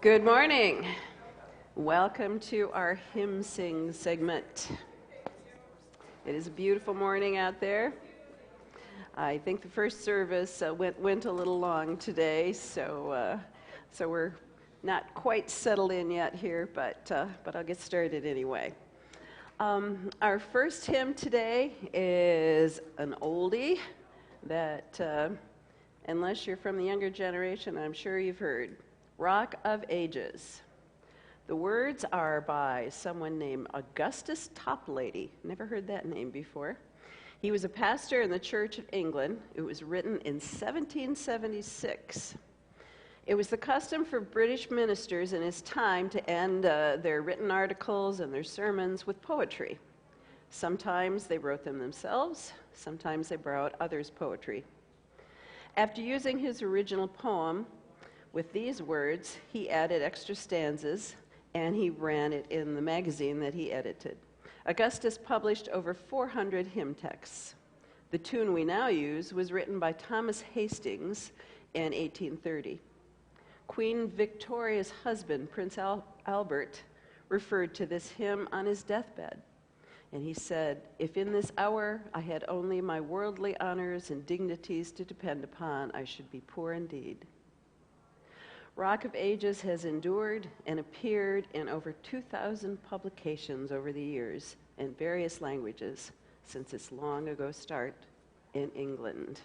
Good morning. Welcome to our hymn sing segment. It is a beautiful morning out there. I think the first service went a little long today, so we're not quite settled in yet here, but I'll get started anyway. Our first hymn today is an oldie that, unless you're from the younger generation, I'm sure you've heard. Rock of Ages. The words are by someone named Augustus Toplady. Never heard that name before. He was a pastor in the Church of England. It was written in 1776. It was the custom for British ministers in his time to end their written articles and their sermons with poetry. Sometimes they wrote them themselves. Sometimes they borrowed others' poetry. After using his original poem with these words, he added extra stanzas, and he ran it in the magazine that he edited. Augustus published over 400 hymn texts. The tune we now use was written by Thomas Hastings in 1830. Queen Victoria's husband, Prince Albert, referred to this hymn on his deathbed. And he said, "If in this hour I had only my worldly honors and dignities to depend upon, I should be poor indeed." Rock of Ages has endured and appeared in over 2,000 publications over the years in various languages since its long ago start in England.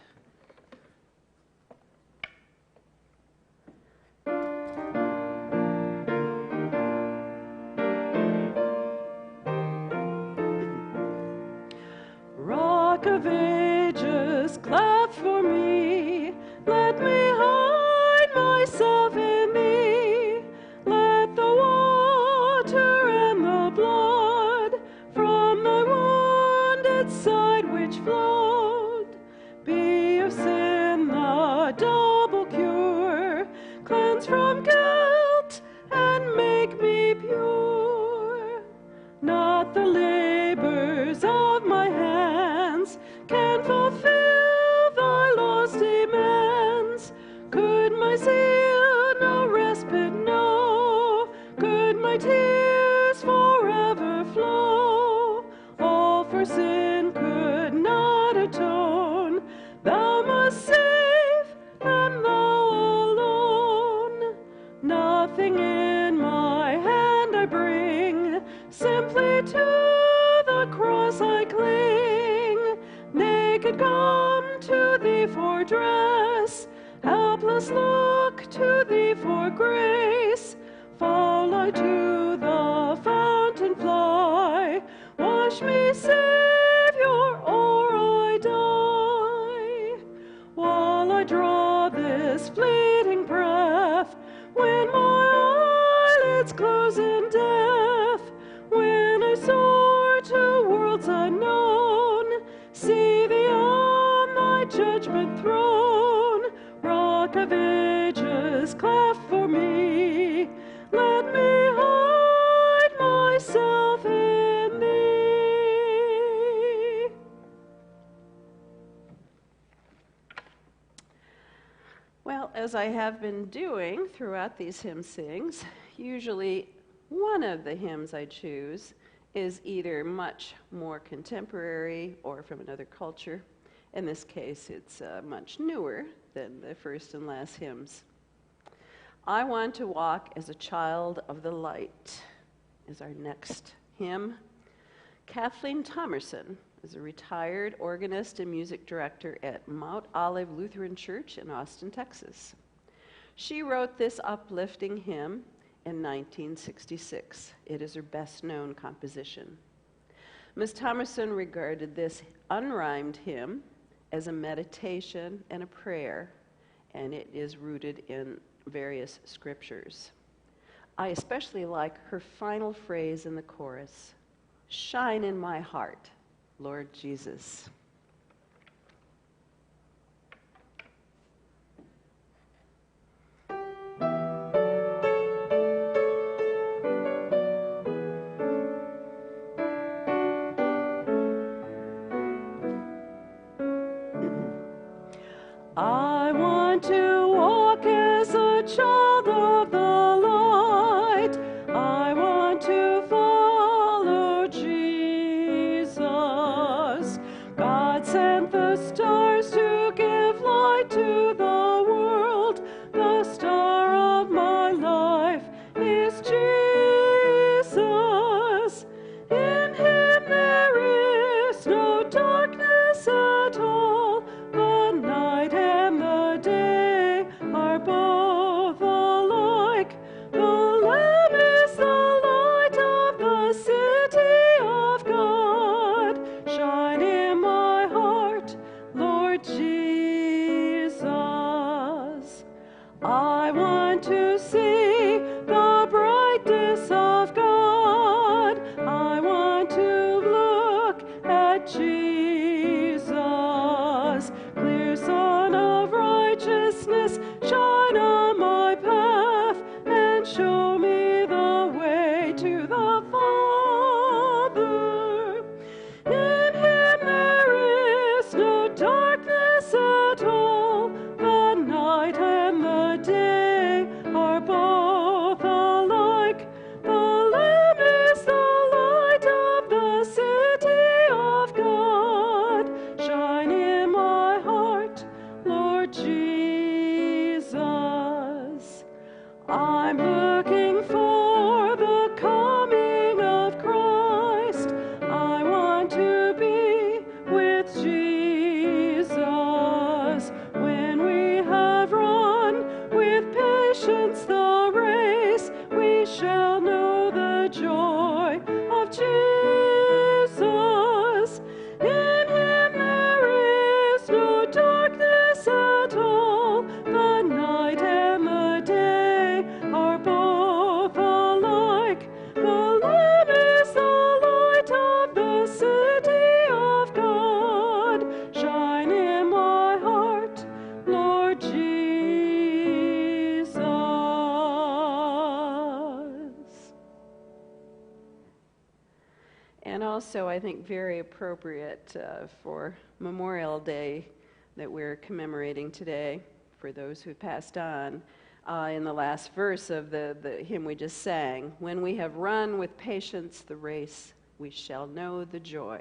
Rock of Ages, clap for me, let me hide myself in thee. Let the water and the blood from thy wounded side which flowed be of sin the double cure. Cleanse from guilt and make me pure. Not the labors of my hands can fulfill thy law's demands. Could my zeal no respite know? Could my tears forever flow? All for sin could not atone. Thou must save, and thou alone. Nothing in my hand I bring, simply to the cross I cling. Naked come to thee for dress, helpless look to thee for grace. Fall I to the fountain fly, wash me, Savior, or I die. While I draw this fleeting breath, when my eyelids close in death, when I soar to worlds unknown, see thee on thy judgment throne. Rock of Ages, clap for me, let me hide myself in thee. Well, as I have been doing throughout these hymn sings, usually one of the hymns I choose is either much more contemporary or from another culture. In this case, it's much newer than the first and last hymns. I Want to Walk as a Child of the Light is our next hymn. Kathleen Thomerson is a retired organist and music director at Mount Olive Lutheran Church in Austin, Texas. She wrote this uplifting hymn in 1966. It is her best-known composition. Ms. Thomerson regarded this unrhymed hymn as a meditation and a prayer, and it is rooted in various scriptures. I especially like her final phrase in the chorus, "Shine in my heart, Lord Jesus." I want to walk as a child of the light. of the stars to give light to the world. The star of my life is Jesus. In him there is no darkness at all. The night and the day are both alike. The Lamb is the light of the city of God. Shine in my heart, Lord Jesus. I want to see the brightness of God. I want to look at Jesus. Clear sun of righteousness, shine on my path and show me the way to the Father. In him there is no darkness at all. The night and the day are both alike. The Lamb is the light of the city of God. Shine in my heart, Lord Jesus. I'm looking for the coming of Christ. I want to be with Jesus. When we have run with patience the race, we shall know the joy of Jesus. In him there is no darkness at all. The night and the day are both alike. The Lamb is the light of the city of God. Shine in my heart, Lord Jesus. And also, I think very appropriate for Memorial Day that we're commemorating today, for those who passed on, in the last verse of the hymn we just sang, when we have run with patience the race, we shall know the joy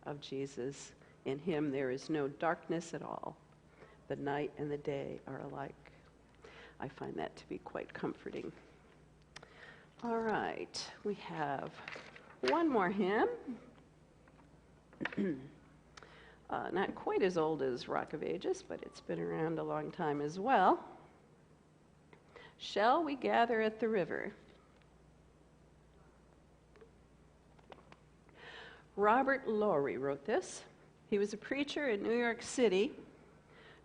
of Jesus. In him there is no darkness at all. The night and the day are alike. I find that to be quite comforting. All right, we have one more hymn. Not quite as old as Rock of Ages, but it's been around a long time as well. Shall We Gather at the River? Robert Lowry wrote this. He was a preacher in New York City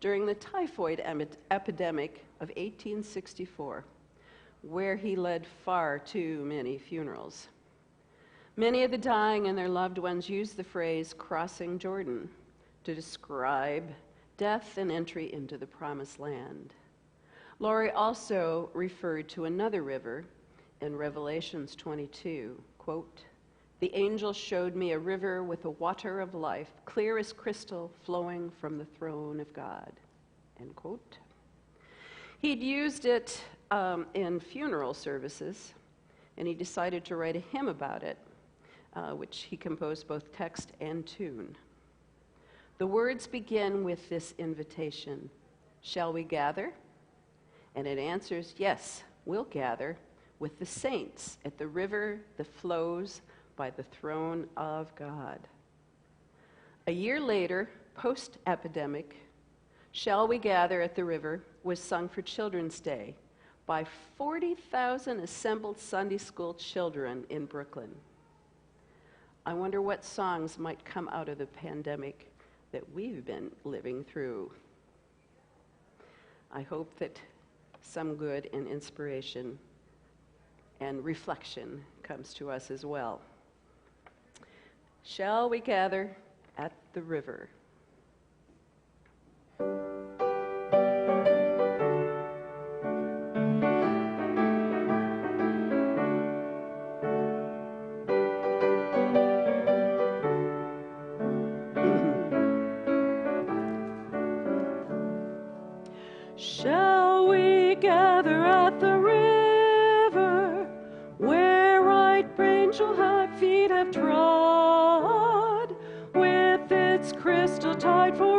during the typhoid epidemic of 1864, where he led far too many funerals. Many of the dying and their loved ones used the phrase crossing Jordan to describe death and entry into the promised land. Lowry also referred to another river in Revelations 22, quote, "The angel showed me a river with the water of life, clear as crystal, flowing from the throne of God," end quote. He'd used it in funeral services, and he decided to write a hymn about it, which he composed both text and tune. The words begin with this invitation, "Shall we gather?" And it answers, yes, we'll gather with the saints at the river that flows by the throne of God. A year later, post-epidemic, "Shall We Gather at the River" was sung for Children's Day by 40,000 assembled Sunday school children in Brooklyn. I wonder what songs might come out of the pandemic that we've been living through. I hope that some good and inspiration and reflection comes to us as well. Shall we gather at the river? Shall we gather at the river, where right angel feet have trod, with its crystal tide for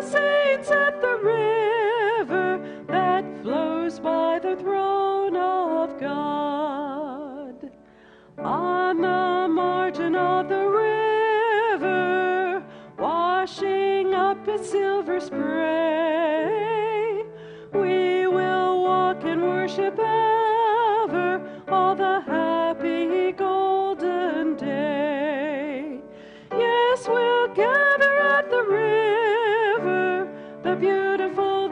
the saints at the river that flows by the throne of God. On the margin of the river, washing up its silver spray, we will walk and worship ever all the happy golden day. Yes, we'll gather at the river, the beautiful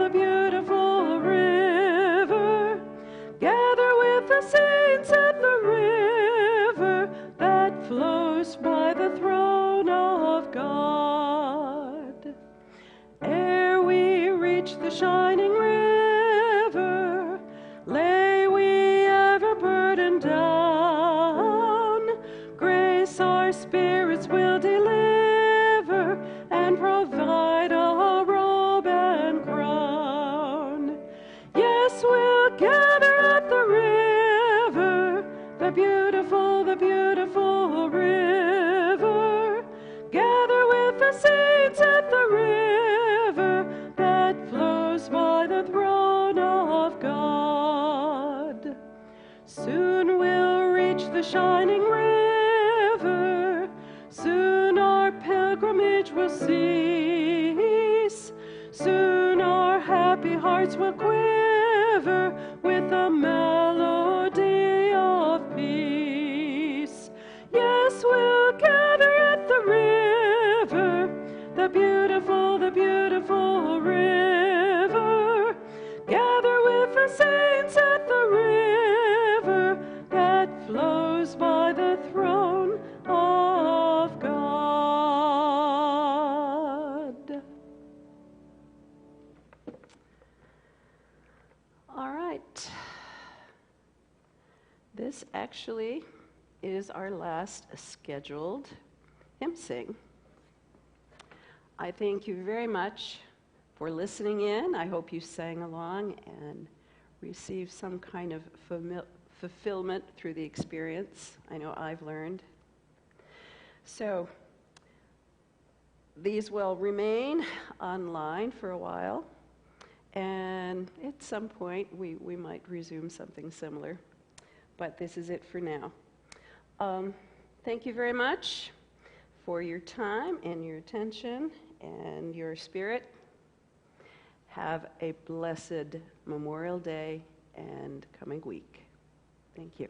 river. Gather with the saints at the river that flows by the throne of God. Ere we reach the shining river, lay we ever burdened down. Grace our spirits will deliver and provide a robe and crown. Yes, we'll gather at the river, the beautiful river. Gather with the saints at the river that flows by the throne of God. Soon we'll reach the shining river, soon our pilgrimage will cease, soon our happy hearts will quiver with a melody of peace. Yes, we'll gather at the river, the beautiful river. Gather with the saints at the river that flows by the throne of God. All right. This actually is our last scheduled hymn sing. I thank you very much for listening in. I hope you sang along and received some kind of fulfillment through the experience. I know I've learned. So these will remain online for a while, and at some point we might resume something similar. But this is it for now. Thank you very much for your time and your attention and your spirit. Have a blessed Memorial Day and coming week. Thank you.